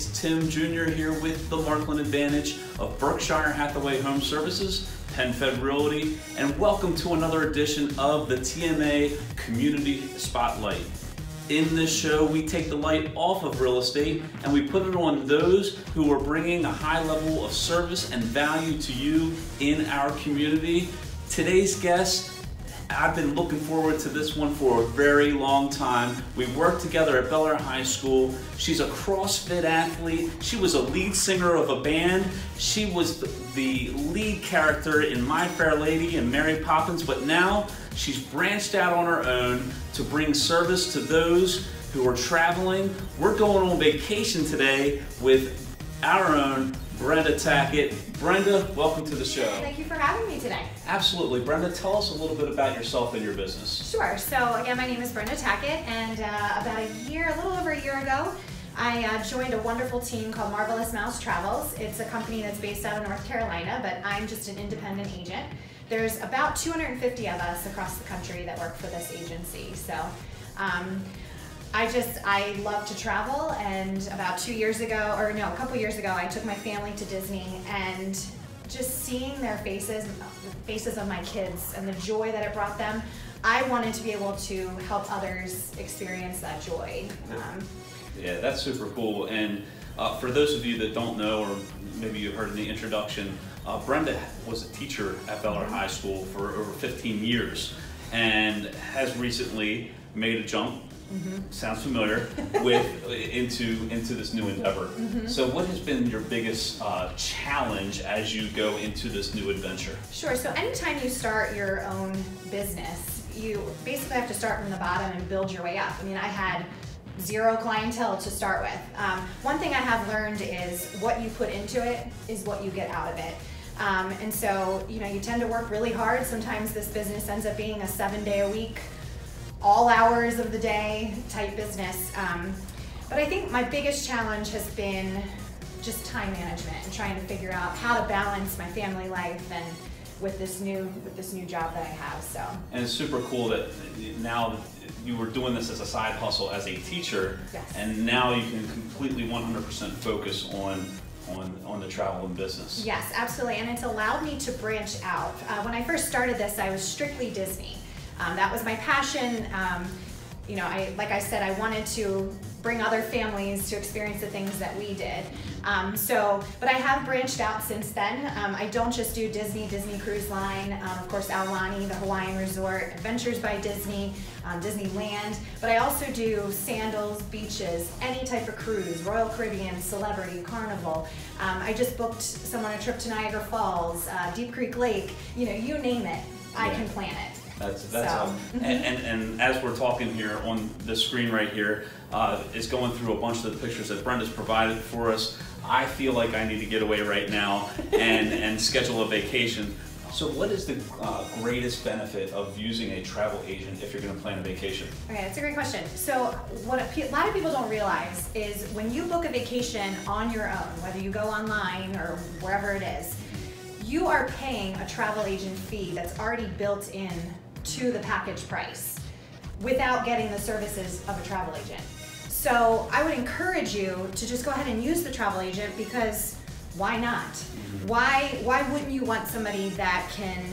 It's Tim Jr. here with the Markland Advantage of Berkshire Hathaway Home Services, Penn Fed Realty, and welcome to another edition of the TMA Community Spotlight. In this show, we take the light off of real estate and we put it on those who are bringing a high level of service and value to you in our community. Today's guest, I've been looking forward to this one for a very long time. We worked together at Bel Air High School. She's a CrossFit athlete. She was a lead singer of a band. She was the lead character in My Fair Lady and Mary Poppins, but now she's branched out on her own to bring service to those who are traveling. We're going on vacation today with our own Brenda Tackett. Brenda, welcome to the show. Thank you for having me today. Absolutely. Brenda, tell us a little bit about yourself and your business. Sure. So again, my name is Brenda Tackett, and about a little over a year ago, I joined a wonderful team called Marvelous Mouse Travels. It's a company that's based out of North Carolina, but I'm just an independent agent. There's about 250 of us across the country that work for this agency. So I love to travel, and about a couple years ago, I took my family to Disney, and just seeing their faces, the faces of my kids, and the joy that it brought them, I wanted to be able to help others experience that joy. Yeah, that's super cool. And for those of you that don't know, or maybe you heard in the introduction, Brenda was a teacher at Bel Air High School for over 15 years and has recently made a jump. Sounds familiar into this new endeavor. So what has been your biggest challenge as you go into this new adventure? Sure. So anytime you start your own business, you basically have to start from the bottom and build your way up. I mean, I had zero clientele to start with. One thing I have learned is what you put into it is what you get out of it. And so, you tend to work really hard. Sometimes this business ends up being a 7-day-a-week, all hours of the day type business. But I think my biggest challenge has been just time management and trying to figure out how to balance my family life and with this new job that I have. So. And it's super cool that now you were doing this as a side hustle as a teacher, yes, and now you can completely 100% focus on the travel and business. Yes, absolutely, and it's allowed me to branch out. When I first started this, I was strictly Disney. That was my passion. Like I said, I wanted to bring other families to experience the things that we did. But I have branched out since then. I don't just do Disney Cruise Line, of course Aulani, the Hawaiian Resort, Adventures by Disney, Disneyland, but I also do sandals, beaches, any type of cruise, Royal Caribbean, Celebrity, Carnival. I just booked someone a trip to Niagara Falls, Deep Creek Lake, you name it, I can plan it. That's all. And as we're talking here on the screen right here, is going through a bunch of the pictures that Brenda's provided for us. I feel like I need to get away right now and schedule a vacation. So what is the greatest benefit of using a travel agent if you're going to plan a vacation? Okay, that's a great question. So what a lot of people don't realize is when you book a vacation on your own, whether you go online or wherever it is, you are paying a travel agent fee that's already built in to the package price without getting the services of a travel agent. So I would encourage you to just go ahead and use the travel agent, because why not? Why wouldn't you want somebody that can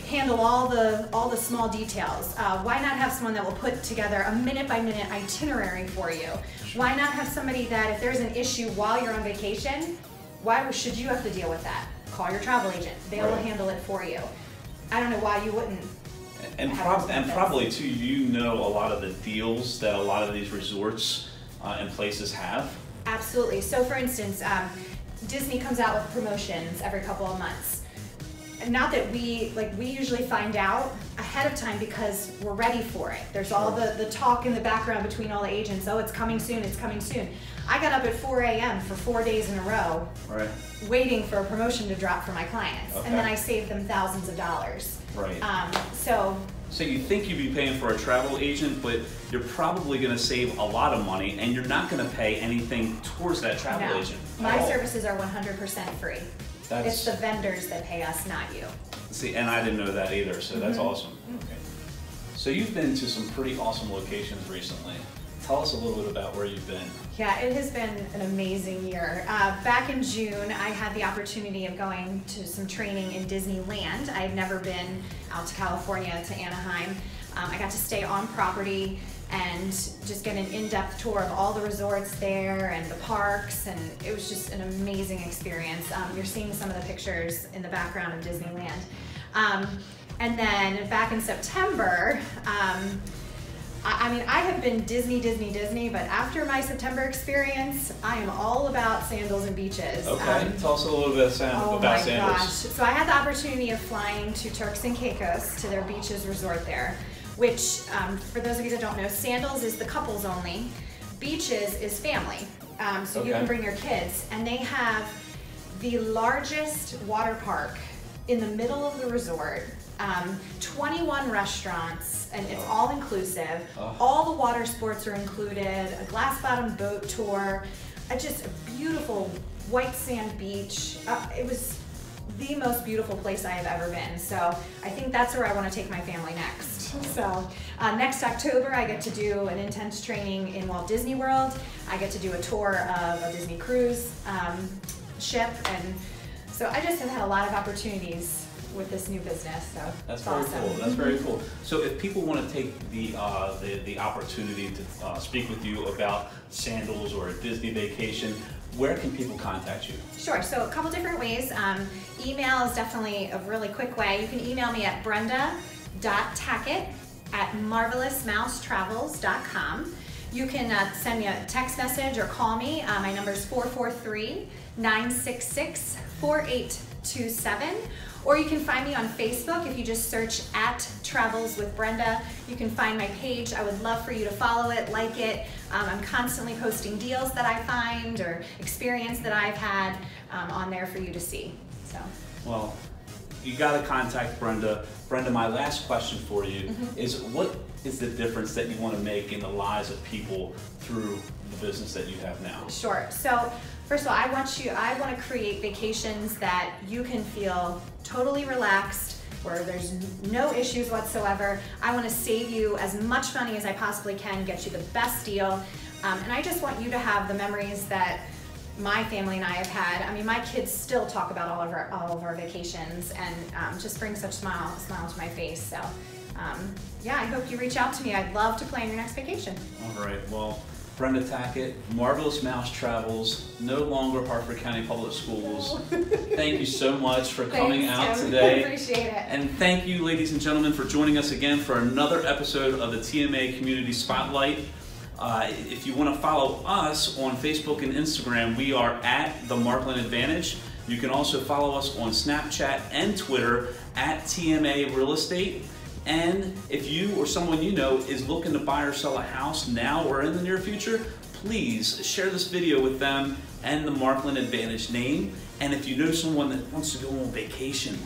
handle all the small details? Why not have someone that will put together a minute-by-minute itinerary for you? Why not have somebody that if there's an issue while you're on vacation, why should you have to deal with that? Call your travel agent. They will handle it for you. I don't know why you wouldn't. And probably too, a lot of the deals that a lot of these resorts and places have. Absolutely. So for instance, Disney comes out with promotions every couple of months. Not that we usually find out ahead of time because we're ready for it. There's all the talk in the background between all the agents. Oh, it's coming soon, it's coming soon. I got up at 4 a.m. for 4 days in a row, waiting for a promotion to drop for my clients. And then I saved them thousands of dollars. So you think you'd be paying for a travel agent, but you're probably going to save a lot of money, and you're not going to pay anything towards that travel agent. My services are 100% free. It's the vendors that pay us, not you. See, and I didn't know that either, so that's awesome. Okay. So you've been to some pretty awesome locations recently. Tell us a little bit about where you've been. Yeah, it has been an amazing year. Back in June, I had the opportunity of going to some training in Disneyland. I had never been out to California, to Anaheim. I got to stay on property and just get an in-depth tour of all the resorts there and the parks, and it was just an amazing experience. You're seeing some of the pictures in the background of Disneyland. And then back in September, I mean, I have been Disney, but after my September experience, I am all about sandals and beaches. Okay, tell us a little bit about sandals. Gosh. So I had the opportunity of flying to Turks and Caicos, to their beaches resort there, which, for those of you that don't know, sandals is the couples only, beaches is family. So you can bring your kids, and they have the largest water park in the middle of the resort. 21 restaurants, and it's all inclusive. All the water sports are included, a glass bottom boat tour, just a beautiful white sand beach. It was the most beautiful place I have ever been. So I think that's where I want to take my family next. So next October, I get to do an intense training in Walt Disney World. I get to do a tour of a Disney cruise ship, and so I just have had a lot of opportunities with this new business, so that's very awesome. cool. That's very cool. So if people want to take the opportunity to speak with you about sandals or a Disney vacation, where can people contact you? Sure. So a couple different ways. Email is definitely a really quick way. You can email me at brenda.tackett@marvelousmousetravels.com. You can send me a text message or call me. My number is 443-966-4827. Or you can find me on Facebook. If you just search @Travels with Brenda, you can find my page. I would love for you to follow it, like it. I'm constantly posting deals that I find or experience that I've had on there for you to see. So. Well, you got to contact Brenda. Brenda, my last question for you is, what is the difference that you want to make in the lives of people through the business that you have now? Sure. So first of all, I want to create vacations that you can feel totally relaxed, where there's no issues whatsoever. I want to save you as much money as I possibly can, get you the best deal, and I just want you to have the memories that my family and I have had. I mean, my kids still talk about all of our vacations, and just bring such smile to my face. So yeah, I hope you reach out to me. I'd love to plan your next vacation. All right. Well, Brenda Tackett, Marvelous Mouse Travels, no longer Harford County Public Schools. Thank you so much for coming out today. I appreciate it. And thank you, ladies and gentlemen, for joining us again for another episode of the TMA Community Spotlight. If you want to follow us on Facebook and Instagram, we are at the Markland Advantage. You can also follow us on Snapchat and Twitter at TMA Real Estate. And if you or someone you know is looking to buy or sell a house now or in the near future, please share this video with them and the Markland Advantage name. And if you know someone that wants to go on vacation,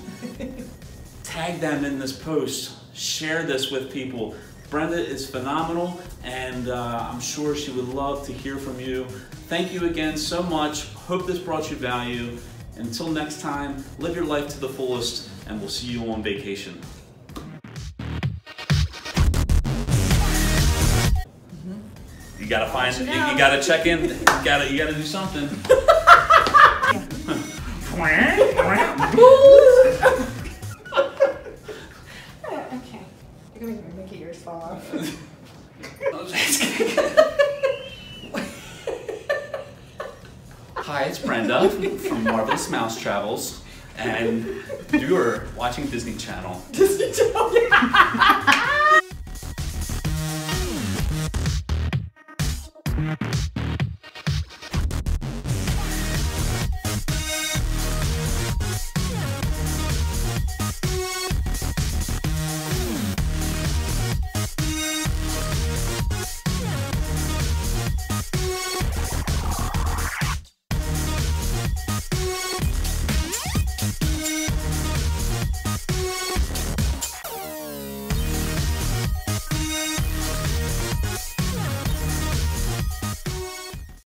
tag them in this post. Share this with people. Brenda is phenomenal, and I'm sure she would love to hear from you. Thank you again so much. Hope this brought you value. Until next time, live your life to the fullest, and we'll see you on vacation. You gotta find, you gotta check in, you gotta do something. Okay, you're gonna make your ears fall off. Hi, it's Brenda from Marvelous Mouse Travels, and you're watching Disney Channel. Disney Channel.